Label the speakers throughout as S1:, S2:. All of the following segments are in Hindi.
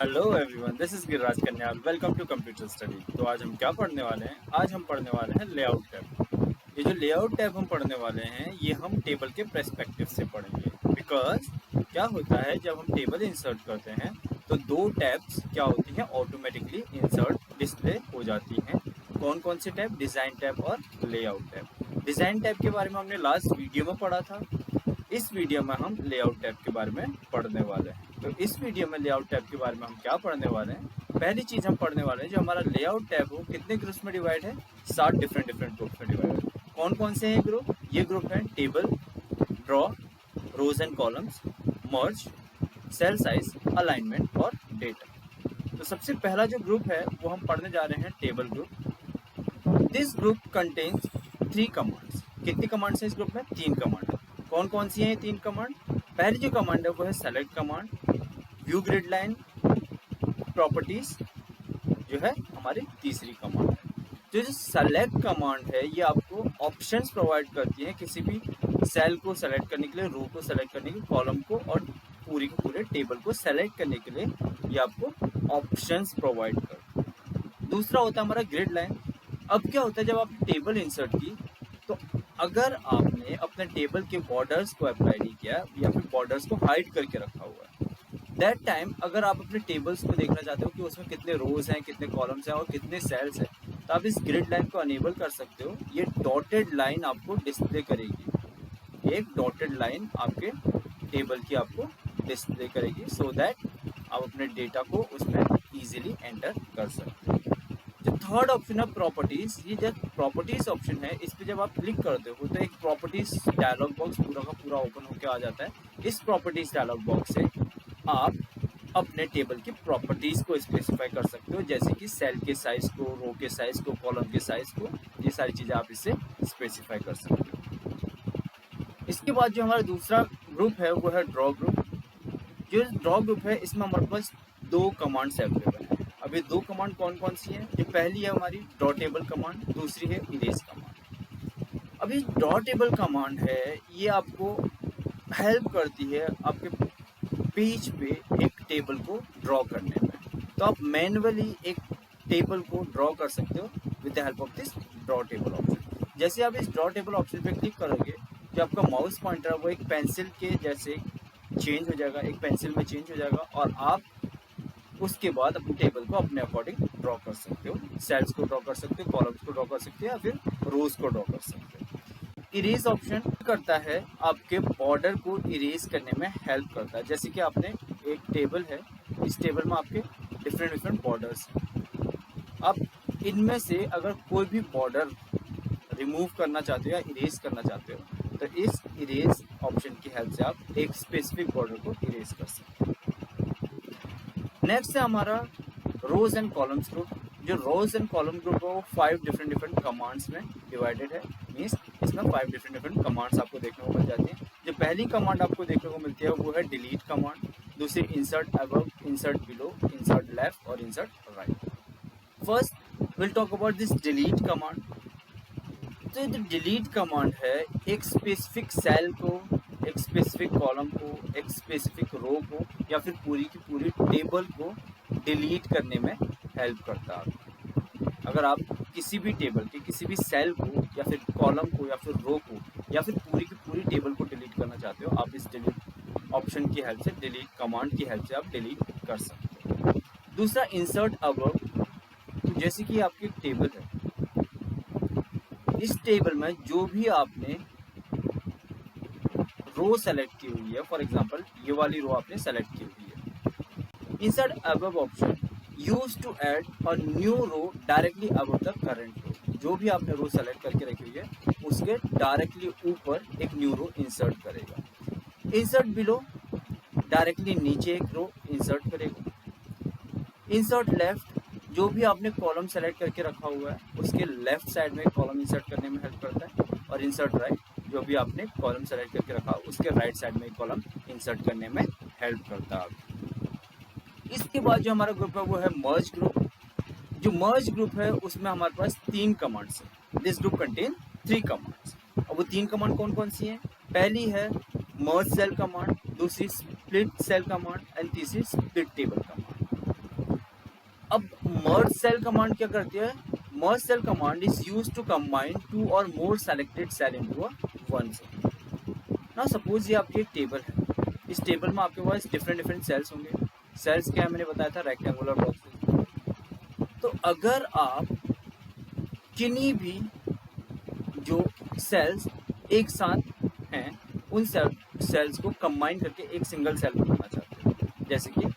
S1: Hello everyone, this is Giriraj Kanyal. Welcome to computer study. तो आज हम क्या पढ़ने वाले हैं? आज हम पढ़ने वाले हैं लेआउट टैब। ये जो लेआउट टैब हम पढ़ने वाले हैं ये हम टेबल के पर्सपेक्टिव से पढ़ेंगे। बिकॉज क्या होता है, जब हम टेबल इंसर्ट करते हैं तो दो टैब्स क्या होती हैं, ऑटोमेटिकली इंसर्ट डिस्प्ले हो जाती हैं। कौन कौन से टैब? डिज़ाइन टैब और लेआउट टैब। डिज़ाइन टैब के बारे में हमने लास्ट वीडियो में पढ़ा था। इस वीडियो में हम लेआउट टैब के बारे में पढ़ने वाले हैं। तो इस वीडियो में लेआउट टैब के बारे में हम क्या पढ़ने वाले हैं? पहली चीज हम पढ़ने वाले हैं, जो हमारा लेआउट टैब हो कितने ग्रुप्स में डिवाइड है? 7 डिफरेंट ग्रुप्स में डिवाइड है। कौन कौन से हैं ग्रुप? ये ग्रुप है table, draw, rows and columns, merge, cell size, alignment और डेटा। तो सबसे पहला जो ग्रुप है वो हम पढ़ने जा रहे हैं table group. This group contains 3 commands. कितनी कमांड्स हैं इस ग्रुप में? 3 कमांड। कौन कौन सी हैं ये 3 कमांड? पहली जो कमांड है वो है select command, view grid line, properties जो है हमारी तीसरी कमांड है। जो सेलेक्ट कमांड है ये आपको ऑप्शंस प्रोवाइड करती है किसी भी सेल को सेलेक्ट करने के लिए, रो को सेलेक्ट करने के लिए, कॉलम को और पूरी के पूरे टेबल को सेलेक्ट करने के लिए ये आपको ऑप्शंस प्रोवाइड करती है। दूसरा होता है हमारा ग्रिड लाइन। अब क्या होता है, जब आप टेबल इंसर्ट की तो अगर आपने अपने टेबल के बॉर्डर्स को अप्लाई नहीं किया या फिर बॉर्डर्स को हाइड करके रखा हुआ है, दैट टाइम अगर आप अपने टेबल्स को देखना चाहते हो कि उसमें कितने रोज हैं, कितने कॉलम्स हैं और कितने सेल्स हैं, तो आप इस ग्रिड लाइन को अनेबल कर सकते हो। ये डॉटेड लाइन आपको डिस्प्ले करेगी। एक डॉटेड लाइन आपके टेबल की आपको डिस्प्ले करेगी, सो दैट आप अपने डेटा को उसमें इजीली एंटर कर सकते हो। जो थर्ड ऑप्शन है प्रॉपर्टीज, ये जब प्रॉपर्टीज ऑप्शन है इस पे जब आप क्लिक करते हो तो एक प्रॉपर्टीज डायलॉग बॉक्स पूरा का पूरा ओपन होकर आ जाता है। इस प्रॉपर्टीज डायलॉग बॉक्स से आप अपने टेबल की प्रॉपर्टीज को स्पेसिफाई कर सकते हो, जैसे कि सेल के साइज को, रो के साइज को, कॉलम के साइज को, ये सारी चीजें आप इससे स्पेसिफाई कर सकते हो। इसके बाद जो हमारा दूसरा ग्रुप है वो है ड्रॉ ग्रुप। जो ड्रॉ ग्रुप है इसमें हमारे पास 2 कमांड्स अवेलेबल है। अब ये 2 कमांड कौन कौन सी है? जो पहली है हमारी ड्रॉ टेबल कमांड, दूसरी है इरेज कमांड। अभी ड्रॉ टेबल कमांड है ये आपको हेल्प करती है आपके पेज पे एक टेबल को ड्रॉ करने में। तो आप मैन्युअली एक टेबल को ड्रॉ कर सकते हो with the help of this draw table option. जैसे आप इस ड्रॉ टेबल ऑप्शन पे क्लिक करोगे, जो आपका माउस पॉइंटर है वो एक पेंसिल के जैसे चेंज हो जाएगा, एक पेंसिल में चेंज हो जाएगा और आप उसके बाद अपने टेबल को अपने अकॉर्डिंग ड्रॉ कर सकते हो। सेल्स को ड्रॉ कर सकते हो, कॉलम्स को ड्रॉ कर सकते हो या फिर रोज को ड्रॉ कर सकते हो। इरेज ऑप्शन करता है आपके बॉर्डर को इरेज करने में हेल्प करता है। जैसे कि आपने एक टेबल है, इस टेबल में आपके डिफरेंट बॉर्डर्स हैं। आप इनमें से अगर कोई भी बॉर्डर रिमूव करना चाहते हो या इरेज करना चाहते हो तो इस इरेज ऑप्शन की हेल्प से आप एक स्पेसिफिक बॉर्डर को इरेज कर सकते हो। नेक्स्ट है हमारा रोज एंड कॉलम्स ग्रुप। जो रोज एंड कॉलम ग्रुप है वो 5 डिफरेंट कमांड्स में डिवाइडेड है। मीन्स इसमें 5 डिफरेंट कमांड्स आपको देखने को मिल जाती हैं। जो पहली कमांड आपको देखने को मिलती है वो है डिलीट कमांड, दूसरी insert above, insert below, insert left और insert right. First will talk about this delete command. तो जो डिलीट कमांड है एक स्पेसिफिक सेल को, एक स्पेसिफिक कॉलम को, एक स्पेसिफिक रो को या फिर पूरी की पूरी टेबल को डिलीट करने में हेल्प करता है। अगर आप किसी भी टेबल के किसी भी सेल को या फिर कॉलम को या फिर रो को या फिर पूरी की पूरी टेबल को डिलीट करना चाहते हो, आप इस डिलीट ऑप्शन की हेल्प से, डिलीट कमांड की हेल्प से आप डिलीट कर सकते हो। दूसरा इंसर्ट अबव। जैसे कि आपकी टेबल है, इस टेबल में जो भी आपने रो सेलेक्ट की हुई है, फॉर एग्जांपल ये वाली रो आपने सेलेक्ट की हुई है, insert above option use to add a new row directly above the current row. जो भी आपने रो सेलेक्ट करके रखी हुई है उसके डायरेक्टली ऊपर एक न्यू रो इंसर्ट करेगा। इंसर्ट बिलो डायरेक्टली नीचे एक रो इंसर्ट करेगा। इंसर्ट लेफ्ट, जो भी आपने कॉलम सेलेक्ट करके रखा हुआ है उसके लेफ्ट साइड में कॉलम इंसर्ट करने में हेल्प करता है। और इंसर्ट राइट, जो भी आपने कॉलम सेलेक्ट करके रखा उसके राइट साइड में कॉलम इंसर्ट करने में हेल्प करता है। इसके बाद जो हमारा ग्रुप है वो है मर्ज ग्रुप। जो मर्ज ग्रुप है उसमें हमारे पास 3 कमांड्स हैं। This group contain 3 commands. अब वो 3 कमांड कौन कौन सी हैं? पहली है मर्ज सेल कमांड, दूसरी स्प्लिट सेल कमांड एंड तीसरी split table command. Merge cell command क्या करती है? Merge cell command is used to combine two or more selected cell into one cell. Now suppose ये आपकी एक टेबल है, इस टेबल में आपके पास डिफरेंट सेल्स होंगे। सेल्स क्या है मैंने बताया था, रेक्टेंगुलर बॉक्सेस। तो अगर आप किन्हीं भी जो सेल्स एक साथ हैं उन सेल्स को कंबाइन करके एक सिंगल सेल बनाना चाहते हैं, जैसे कि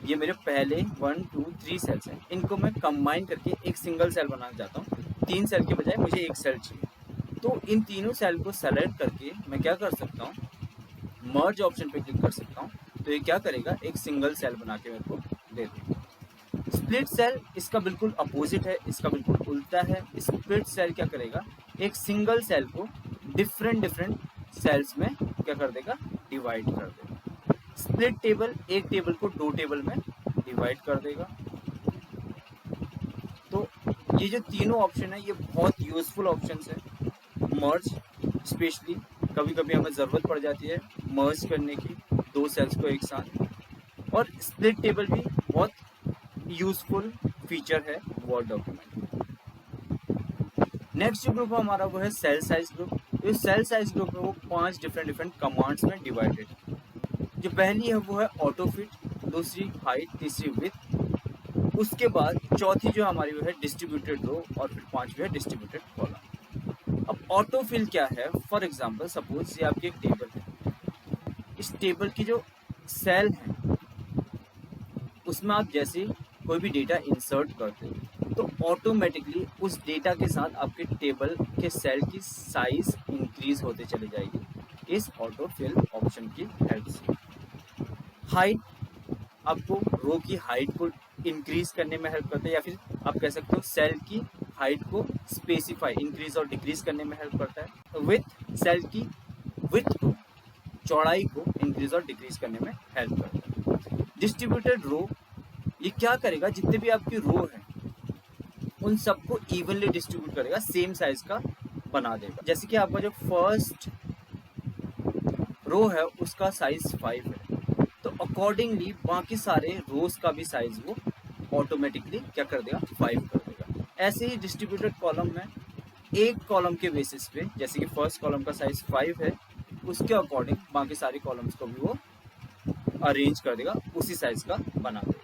S1: ये मेरे पहले 1 2 3 सेल्स हैं, इनको मैं कंबाइन करके एक सिंगल सेल बनाना चाहता हूँ। 3 सेल के बजाय मुझे एक सेल चाहिए। तो इन तीनों सेल को सेलेक्ट करके मैं क्या कर सकता हूँ, मर्ज ऑप्शन पे क्लिक कर सकता हूँ। तो ये क्या करेगा, एक सिंगल सेल बना के मेरे को दे देगा। स्प्लिट सेल इसका बिल्कुल अपोजिट है, इसका बिल्कुल उल्टा है। स्प्लिट सेल क्या करेगा, एक सिंगल सेल को डिफरेंट सेल्स में क्या कर देगा, डिवाइड कर देगा। स्प्लिट टेबल एक टेबल को 2 टेबल में डिवाइड कर देगा। तो ये जो तीनों ऑप्शन है ये बहुत यूजफुल ऑप्शंस है। मर्ज स्पेशली कभी कभी हमें ज़रूरत पड़ जाती है मर्ज करने की 2 सेल्स को एक साथ, और स्प्लिट टेबल भी बहुत यूजफुल फीचर है वर्ड डॉक्यूमेंट। नेक्स्ट जो ग्रुप हमारा वो है सेल साइज ग्रुप। तो सेल साइज ग्रुप है वो 5 डिफरेंट कमांड्स में डिवाइडेड है। जो पहली है वो है ऑटो फिट, दूसरी हाइट, तीसरी विड्थ, उसके बाद चौथी जो हमारी वो है डिस्ट्रीब्यूटेड रो, और फिर 5वीं है डिस्ट्रीब्यूटेड कॉलम। अब ऑटो फिल क्या है, फॉर एग्जांपल सपोज ये आपकी एक टेबल है, इस टेबल की जो सेल है उसमें आप जैसे कोई भी डेटा इंसर्ट करते हो तो ऑटोमेटिकली उस डेटा के साथ आपके टेबल के सेल की साइज इंक्रीज होते चली जाएगी इस ऑटो फिल ऑप्शन की हेल्प से। हाइट आपको रो की हाइट को इंक्रीज करने में हेल्प करता है, या फिर आप कह सकते हो सेल की हाइट को स्पेसिफाई इंक्रीज और डिक्रीज करने में हेल्प करता है। विथ सेल की विथ को, चौड़ाई को इंक्रीज और डिक्रीज करने में हेल्प करता है। डिस्ट्रीब्यूटेड रो ये क्या करेगा, जितने भी आपकी रो है उन सबको इवनली डिस्ट्रीब्यूट करेगा, सेम साइज का बना देगा। जैसे कि आपका जो फर्स्ट रो है उसका साइज 5 है, तो अकॉर्डिंगली बाकी सारे रोज का भी साइज वो ऑटोमेटिकली क्या कर देगा, 5 कर देगा। ऐसे ही डिस्ट्रीब्यूटेड कॉलम में एक कॉलम के बेसिस पे, जैसे कि फर्स्ट कॉलम का साइज 5 है, उसके अकॉर्डिंग बाकी सारे कॉलम्स को भी वो अरेंज कर देगा, उसी साइज का बना देगा।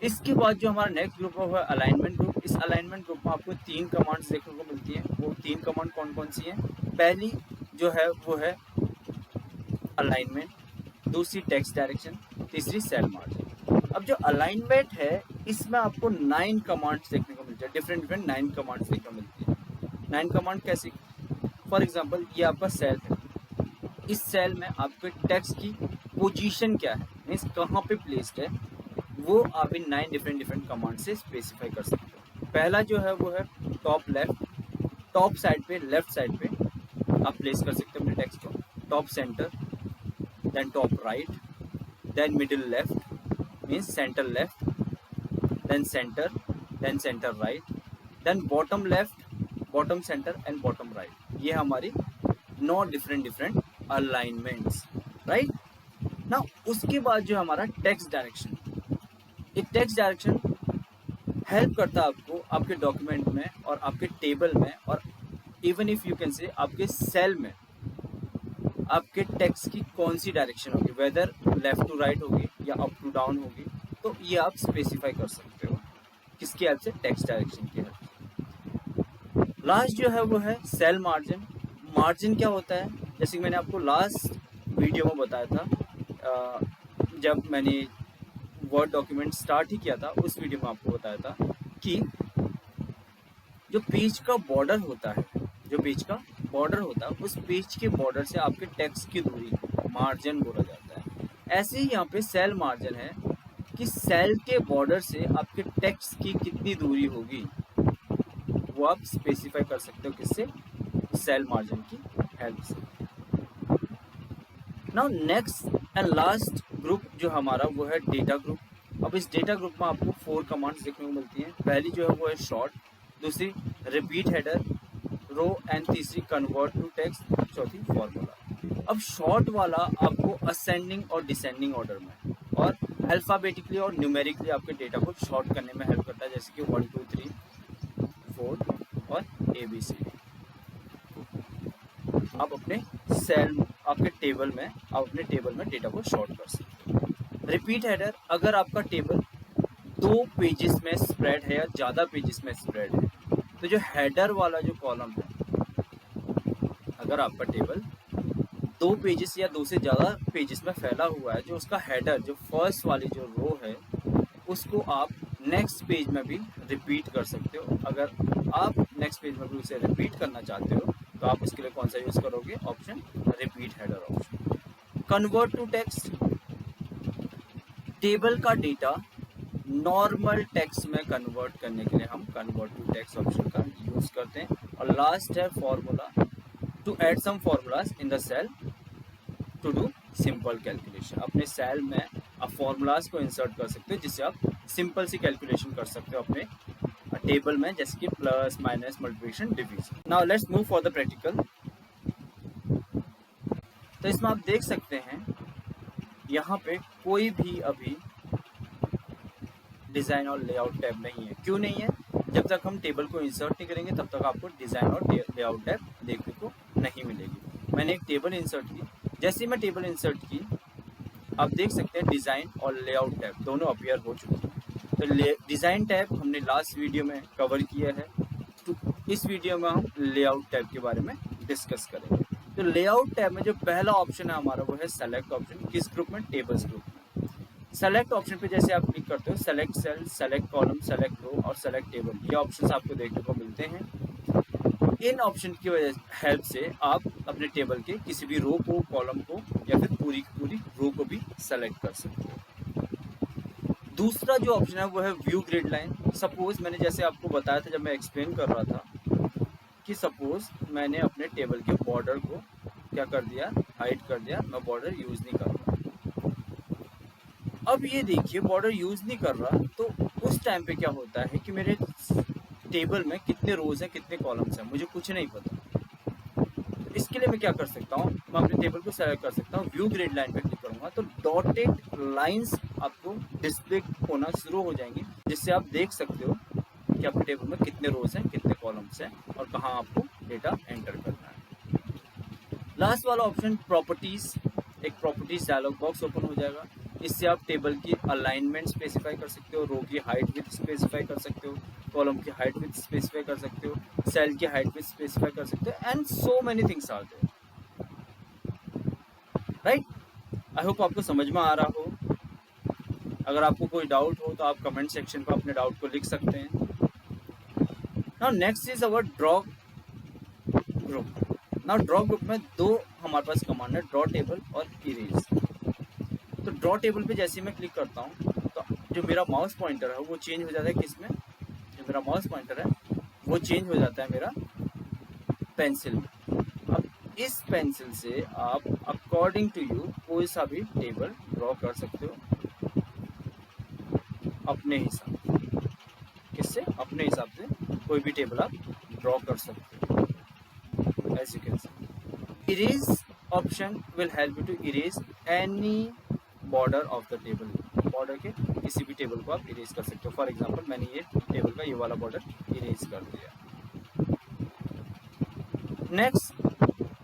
S1: इसके बाद जो हमारा नेक्स्ट ग्रुप है वो है अलाइनमेंट ग्रुप। इस अलाइनमेंट ग्रुप में आपको 3 कमांड्स देखने को मिलती हैं। वो 3 कमांड कौन कौन सी हैं? पहली जो है वो है अलाइनमेंट, दूसरी टेक्स्ट डायरेक्शन, तीसरी सेल मार्जिन। अब जो अलाइनमेंट है इसमें आपको 9 कमांड्स देखने को मिलते हैं, डिफरेंट 9 कमांड्स देखने को मिलती है। 9 कमांड कैसी? फॉर एग्जाम्पल ये आपका सेल है, इस सेल में आपके टेक्स्ट की पोजीशन क्या है, मीन्स कहाँ पे प्लेस्ड है, वो आप इन 9 डिफरेंट कमांड से स्पेसिफाई कर सकते हो। पहला जो है वो है टॉप लेफ्ट, टॉप साइड पे लेफ्ट साइड पे आप प्लेस कर सकते हो अपने टेक्स्ट को। Top centre, then top right, then middle left means centre left, then centre right, then bottom left, bottom centre and bottom right. ये हमारी 9 डिफरेंट अलाइनमेंट्स, राइट ना। उसके बाद जो हमारा टेक्स्ट डायरेक्शन, एक टेक्स्ट डायरेक्शन हेल्प करता है आपको आपके डॉक्यूमेंट में और आपके टेबल में, और even if you can say आपके सेल में आपके टेक्स्ट की कौन सी डायरेक्शन होगी, वेदर लेफ्ट टू राइट होगी या अप टू डाउन होगी, तो ये आप स्पेसिफाई कर सकते हो किसकी हेल्प से, टेक्स्ट डायरेक्शन की हेल्प से। लास्ट जो है वो है सेल मार्जिन। मार्जिन क्या होता है, जैसे कि मैंने आपको लास्ट वीडियो में बताया था, जब मैंने वर्ड डॉक्यूमेंट स्टार्ट ही किया था, उस वीडियो में आपको बताया था कि जो पेज का बॉर्डर होता है, जो पेज का बॉर्डर होता है उस पेज के बॉर्डर से आपके टेक्स्ट की दूरी मार्जिन बोला जाता है। ऐसे ही यहाँ पे सेल मार्जिन है कि सेल के बॉर्डर से आपके टेक्स्ट की कितनी दूरी होगी वो आप स्पेसिफाई कर सकते हो, किससे, सेल मार्जिन की हेल्प से। Now next and last group जो हमारा वो है डेटा ग्रुप। अब इस डेटा ग्रुप में आपको 4 कमांड्स देखने को मिलती हैं। पहली जो है वो है शॉर्ट, दूसरी रिपीट हेडर रो एंड तीसरी कन्वर्ट टू टेक्स्ट, चौथी फॉर्मूला। अब शॉर्ट वाला आपको असेंडिंग और डिसेंडिंग ऑर्डर में, और अल्फ़ाबेटिकली और न्यूमेरिकली आपके डेटा को शॉर्ट करने में हेल्प करता है, जैसे कि 1 2 3 4 और ABCD। आप अपने सेल आपके टेबल में आप अपने टेबल में डेटा को शॉर्ट कर सकते हो। रिपीट हेडर, अगर आपका टेबल 2 पेजेस में स्प्रेड है या ज़्यादा पेजेस में स्प्रेड है, तो जो हेडर वाला जो कॉलम है, अगर आपका टेबल 2 पेजेस या 2 से ज़्यादा पेजेस में फैला हुआ है, जो उसका हेडर जो फर्स्ट वाली जो रो है उसको आप नेक्स्ट पेज में भी रिपीट कर सकते हो। अगर आप नेक्स्ट पेज में भी उसे रिपीट करना चाहते हो तो आप इसके लिए कौन सा यूज़ करोगे? Option repeat header option. Convert to text, table का डेटा नॉर्मल टेक्स्ट में कन्वर्ट करने के लिए हम कन्वर्ट टू टेक्स्ट ऑप्शन का यूज़ करते हैं। और लास्ट है formula, to add some formulas in the cell to do simple calculation. अपने सेल में आप फॉर्मूलाज को इंसर्ट कर सकते हो जिससे आप सिंपल सी कैलकुलेशन कर सकते हो अपने टेबल में, जैसे कि plus minus multiplication division. Now let's move for the practical. तो इसमें आप देख सकते हैं यहाँ पे कोई भी अभी डिज़ाइन और लेआउट टैब नहीं है। क्यों नहीं है? जब तक हम टेबल को इंसर्ट नहीं करेंगे तब तक आपको डिज़ाइन और लेआउट टैब देखने को नहीं मिलेगी। मैंने एक टेबल इंसर्ट की, जैसे ही मैं टेबल इंसर्ट की आप देख सकते हैं डिज़ाइन और लेआउट टैब दोनों अपीयर हो चुके हैं। तो डिज़ाइन टैब हमने लास्ट वीडियो में कवर किया है, तो इस वीडियो में हम लेआउट टैब के बारे में डिस्कस करेंगे। तो लेआउट टैब में जो पहला ऑप्शन है हमारा वो है सेलेक्ट ऑप्शन। किस ग्रुप में? टेबल्स ग्रुप में। सेलेक्ट ऑप्शन पे जैसे आप क्लिक करते हो, select cell, select column, select row और सेलेक्ट टेबल, ये ऑप्शंस आपको देखने को मिलते हैं। इन ऑप्शन की वजह हेल्प से आप अपने टेबल के किसी भी रो को, कॉलम को या फिर पूरी की पूरी रो को भी सेलेक्ट कर सकते हो। दूसरा जो ऑप्शन है वो है व्यू ग्रिड लाइन। सपोज मैंने जैसे आपको बताया था जब मैं एक्सप्लेन कर रहा था कि सपोज मैंने अपने टेबल के बॉर्डर को क्या कर दिया? हाइड कर दिया, मैं बॉर्डर यूज़ नहीं कर रहा। अब ये देखिए बॉर्डर यूज़ नहीं कर रहा, तो उस टाइम पे क्या होता है कि मेरे टेबल में कितने रोज हैं, कितने कॉलम्स हैं, मुझे कुछ नहीं पता। तो इसके लिए मैं क्या कर सकता हूँ? मैं अपने टेबल को सेलेक्ट कर सकता हूँ, व्यू ग्रिड लाइन पे क्लिक करूँगा तो डॉटेड लाइंस आपको डिस्प्ले होना शुरू हो जाएंगी, जिससे आप देख सकते हो कि आपके टेबल में कितने रोज हैं, कितने कॉलम्स हैं और कहाँ आपको डेटा एंटर करना है। लास्ट वाला ऑप्शन प्रॉपर्टीज, एक प्रॉपर्टीज डायलॉग बॉक्स ओपन हो जाएगा। इससे आप टेबल की अलाइनमेंट स्पेसिफाई कर सकते हो, रो की हाइट विड्थ स्पेसिफाई कर सकते हो, कॉलम की हाइट विड्थ स्पेसिफाई कर सकते हो, सेल की हाइट विड्थ स्पेसिफाई कर सकते हो, and so many things are there, right. I hope आपको समझ में आ रहा हो। अगर आपको कोई डाउट हो तो आप कमेंट सेक्शन पर अपने डाउट को लिख सकते हैं। Now next is our draw group. Now draw group में दो हमारे पास कमांड है, ड्रॉ टेबल और इरेज। तो ड्रॉ टेबल पे जैसे मैं क्लिक करता हूँ तो जो मेरा माउस पॉइंटर है वो चेंज हो जाता है। किसमें? जो मेरा माउस पॉइंटर है वो चेंज हो जाता है मेरा पेंसिल में। अब इस पेंसिल से आप अकॉर्डिंग टू यू कोई सा भी टेबल ड्रॉ कर सकते हो अपने हिसाब से। किससे? अपने हिसाब से कोई भी टेबल आप ड्रॉ कर सकते हो। As you can see, erase option will help you to erase any border of the table. Border के किसी भी टेबल को आप इरेज कर सकते हो। फॉर एग्जांपल मैंने ये टेबल का ये वाला बॉर्डर इरेज कर दिया। Next,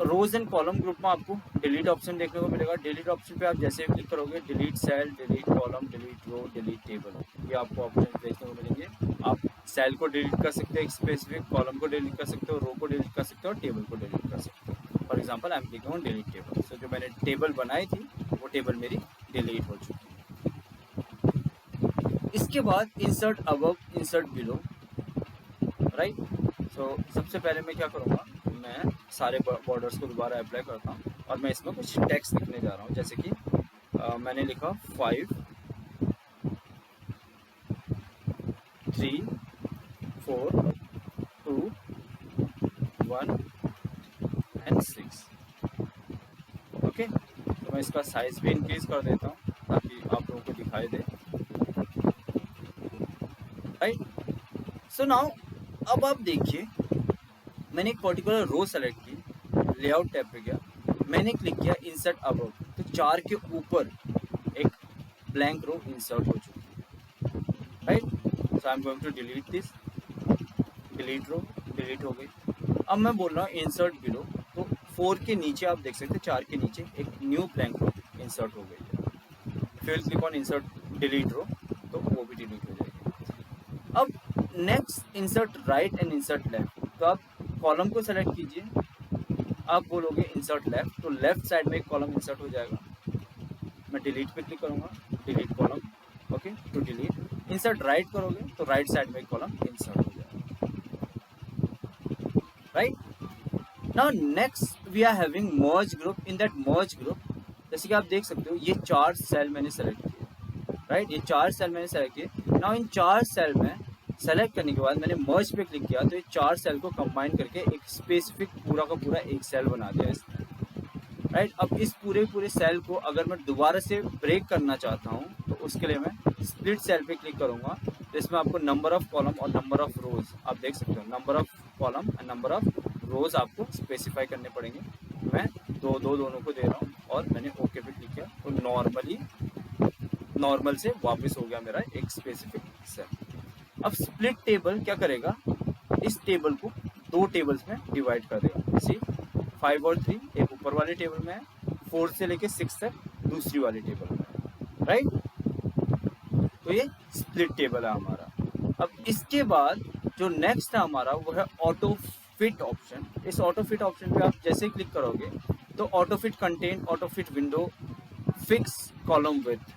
S1: rows and column group में आपको डिलीट ऑप्शन देखने को मिलेगा। डिलीट ऑप्शन पे आप जैसे क्लिक करोगे, delete cell, delete column, delete row, delete table, ये आपको ऑप्शन देखने को मिलेंगे। आप सेल को डिलीट कर सकते हो, एक स्पेसिफिक कॉलम को डिलीट कर सकते हो, रो को डिलीट कर सकते हो और टेबल को डिलीट कर सकते हो। For example I am clicking on delete table. So जो मैंने टेबल बनाई थी वो टेबल मेरी डिलीट हो चुकी है। इसके बाद insert above, insert below, right. So सबसे पहले मैं क्या करूँगा, मैं सारे बॉर्डर्स को दोबारा अप्लाई करता हूँ और मैं इसमें कुछ टेक्स्ट लिखने जा रहा हूँ। जैसे कि मैंने लिखा 5 3 4 2 1 एंड 6। ओके, तो मैं इसका साइज भी इंक्रीज कर देता हूँ ताकि आप लोगों को दिखाई दे, राइट। सो नाउ अब आप देखिए मैंने एक पर्टिकुलर रो सेलेक्ट की, लेआउट टैब पे गया, मैंने क्लिक किया इंसर्ट अबव, तो 4 के ऊपर एक ब्लैंक रो इंसर्ट हो चुकी है, right. So I am going to delete this, delete row, delete हो गई। अब मैं बोल रहा हूँ इंसर्ट बिलो, तो 4 के नीचे आप देख सकते हैं 4 के नीचे एक न्यू ब्लैंक रो इंसर्ट हो गई है। फिर क्लिक ऑन इंसर्ट डिलीट रो, तो वो भी डिलीट हो जाएगी। अब next insert right and insert left, तो आप कॉलम को सेलेक्ट कीजिए, आप बोलोगे इंसर्ट लेफ्ट, तो लेफ्ट साइड में एक कॉलम इंसर्ट हो जाएगा। मैं डिलीट पे क्लिक करूंगा, delete column, okay to delete. Insert right करोगे तो राइट साइड में एक कॉलम इंसर्ट हो जाएगा, right. Now next we are having merge group. In that merge group, जैसे कि आप देख सकते हो ये 4 सेल मैंने सेलेक्ट किए, राइट, ये 4 सेल मैंने सेलेक्ट किए। नाउ इन 4 सेल में सेलेक्ट करने के बाद मैंने मर्ज पे क्लिक किया, तो ये 4 सेल को कंबाइन करके एक स्पेसिफिक पूरा का पूरा एक सेल बना दिया इसने, राइट। अब इस पूरे सेल को अगर मैं दोबारा से ब्रेक करना चाहता हूँ, तो उसके लिए मैं स्प्लिट सेल पे क्लिक करूंगा, तो इसमें आपको नंबर ऑफ कॉलम और नंबर ऑफ रोज आप देख सकते हो, number of column and number of रोज आपको स्पेसिफाई करने पड़ेंगे। मैं दोनों को दे रहा हूँ और मैंने ओके पे क्लिक किया, तो नॉर्मल से वापस हो गया मेरा एक स्पेसिफिक सेल। अब स्प्लिट टेबल क्या करेगा, इस टेबल को 2 टेबल्स में डिवाइड कर देगा। सी 5 और 3 एक ऊपर वाले टेबल में है, 4 से लेके 6 तक दूसरी वाली टेबल में है, राइट। तो ये स्प्लिट टेबल है हमारा। अब इसके बाद जो नेक्स्ट है हमारा वो है ऑटो फिट ऑप्शन। इस ऑटो फिट ऑप्शन पे आप जैसे क्लिक करोगे तो auto fit content, auto fit window, fix column width,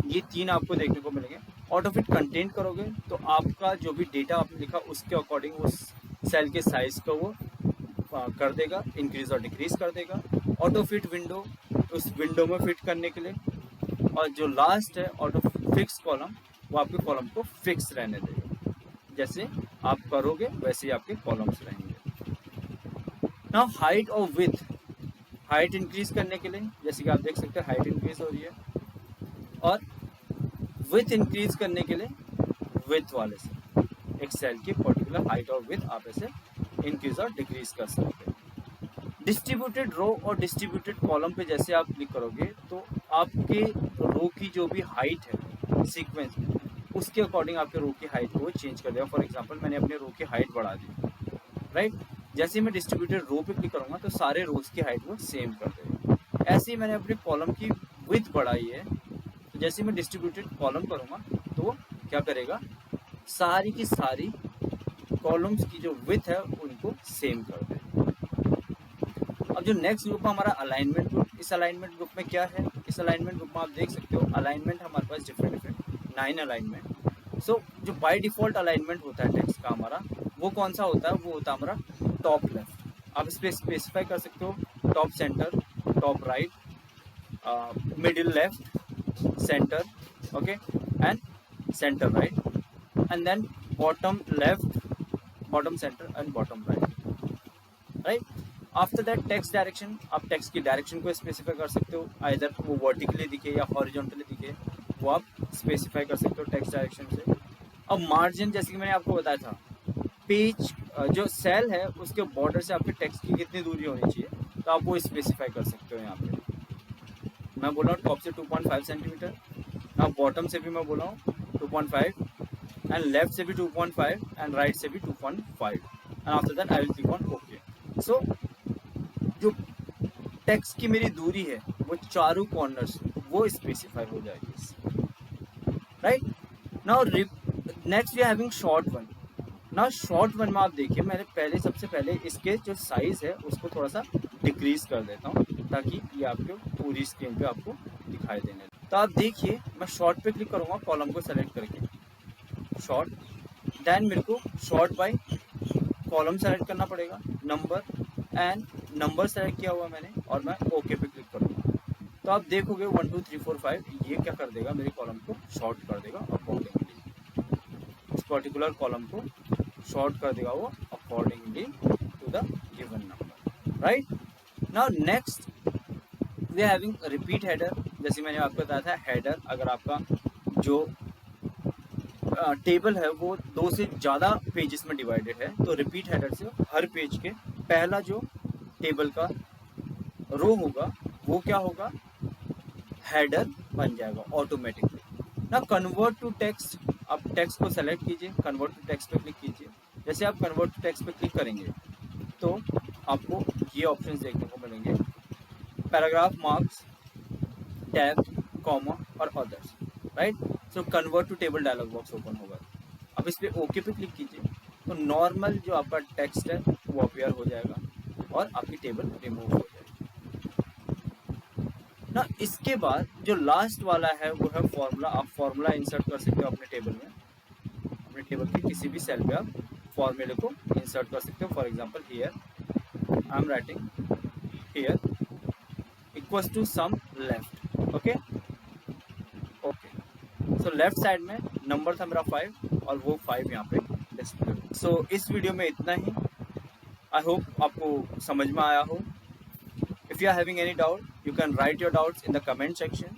S1: ये 3 आपको देखने को मिलेंगे। ऑटो फिट कंटेंट करोगे तो आपका जो भी डेटा आपने लिखा उसके अकॉर्डिंग उस सेल के साइज को वो कर देगा, इंक्रीज और डिक्रीज कर देगा। ऑटो फिट विंडो, उस विंडो में फिट करने के लिए। और जो लास्ट है ऑटो फिक्स कॉलम, वो आपके कॉलम को फिक्स रहने देगा, जैसे आप करोगे वैसे ही आपके कॉलम्स रहेंगे। नाउ हाइट और विड्थ, हाइट इंक्रीज करने के लिए जैसे कि आप देख सकते हैं हाइट इंक्रीज हो रही है, और विड्थ इंक्रीज करने के लिए विड्थ वाले से एक सेल की पर्टिकुलर हाइट और विड्थ आप ऐसे इंक्रीज और डिक्रीज कर सकते हैं। डिस्ट्रीब्यूटेड रो और डिस्ट्रीब्यूटेड कॉलम पे जैसे आप क्लिक करोगे तो आपके रो की जो भी हाइट है सीक्वेंस में, उसके अकॉर्डिंग आपके रो की हाइट को चेंज कर देगा। फॉर एग्जांपल मैंने अपने रो की हाइट बढ़ा दी, राइट। जैसे ही मैं डिस्ट्रीब्यूटेड रो पे क्लिक करूंगा तो सारे रोज की हाइट को सेम कर देगा। ऐसे ही मैंने अपने कॉलम की विड्थ बढ़ाई है, तो जैसे मैं डिस्ट्रीब्यूटेड कॉलम करूंगा तो वो क्या करेगा, सारी की सारी कॉलम्स की जो विड्थ है उनको सेम कर देगा। अब जो नेक्स्ट ग्रुप है हमारा अलाइनमेंट ग्रुप। इस अलाइनमेंट ग्रुप में क्या है, इस अलाइनमेंट ग्रुप में आप देख सकते हो अलाइनमेंट हमारे पास डिफरेंट 9 अलाइनमेंट। सो जो बाय डिफॉल्ट अलाइनमेंट होता है टेक्स्ट का हमारा, वो कौन सा होता है, वो होता है हमारा टॉप लेफ्ट। आप इस पर स्पेसिफाई कर सकते हो top centre, top right, middle left, center, okay, and center right, and then bottom left, bottom center and bottom right. After that text direction, आप text की direction को specify कर सकते हो, either वो vertically दिखे या horizontally दिखे, वो आप specify कर सकते हो text direction से। अब margin जैसे कि मैंने आपको बताया था, पेज जो सेल है उसके बॉर्डर से आपके टेक्स्ट की कितनी दूरी होनी चाहिए, तो आप वो स्पेसिफाई कर सकते हो। यहाँ पे मैं बोल रहा हूँ टॉप से 2.5 सेंटीमीटर, ना बॉटम से भी मैं बोला हूँ 2.5, एंड लेफ्ट से भी 2.5 एंड राइट से भी 2.5, and after that I will click on okay. So जो टेक्स्ट की मेरी दूरी है वो चारों कॉर्नर्स वो स्पेसिफाई हो जाएगी, right. Now next we are having sort one. ना शॉर्ट वन में आप देखिए, मैंने सबसे पहले इसके जो साइज है उसको थोड़ा सा डिक्रीज कर देता हूँ ताकि ये आपको पूरी स्क्रीन पे आपको दिखाई देने। तो आप देखिए मैं शॉर्ट पे क्लिक करूँगा कॉलम को सेलेक्ट करके शॉर्ट, देन मेरे को शॉर्ट बाय कॉलम सेलेक्ट करना पड़ेगा, नंबर एंड नंबर सेलेक्ट किया हुआ मैंने, और मैं ओके पे क्लिक करूँगा। तो आप देखोगे 1 2 3 4 5 ये क्या कर देगा, मेरे कॉलम को शॉर्ट कर देगा अकॉर्डिंगली, इस पर्टिकुलर कॉलम को शॉर्ट कर देगा वो accordingly to the given number, right. Now next we are having repeat header. जैसे मैंने आपको बताया था हेडर, अगर आपका जो टेबल है वो 2 से ज़्यादा पेजेस में डिवाइडेड है तो रिपीट हेडर से हर पेज के पहला जो टेबल का रो होगा वो क्या होगा, हेडर बन जाएगा ऑटोमेटिक। ना कन्वर्ट टू टेक्स्ट, आप टेक्स्ट को सेलेक्ट कीजिए, कन्वर्ट टू टेक्स्ट पे क्लिक कीजिए। जैसे आप कन्वर्ट टू टेक्स्ट पे क्लिक करेंगे तो आपको ये ऑप्शंस देखने को मिलेंगे, पैराग्राफ मार्क्स, टैब, कॉमा और others, right. So convert to table dialog box open होगा। अब इस पे ओके पे क्लिक कीजिए तो नॉर्मल जो आपका टेक्स्ट है वो अपीयर हो जाएगा और आपकी टेबल रिमूव हो जाएगी ना। इसके बाद जो लास्ट वाला है वो है फॉर्मूला। आप फॉर्मूला इंसर्ट कर सकते हो अपने टेबल में, अपने टेबल के किसी भी सेल पे आप फॉर्मूले को इंसर्ट कर सकते हो। For example here I am writing here equals to sum left, okay okay. So left side में नंबर था मेरा 5 और वो 5 यहाँ पे डिस्प्ले। सो इस वीडियो में इतना ही। आई होप आपको समझ में आया हो। If you are having any doubt, you can write your doubts in the comment section.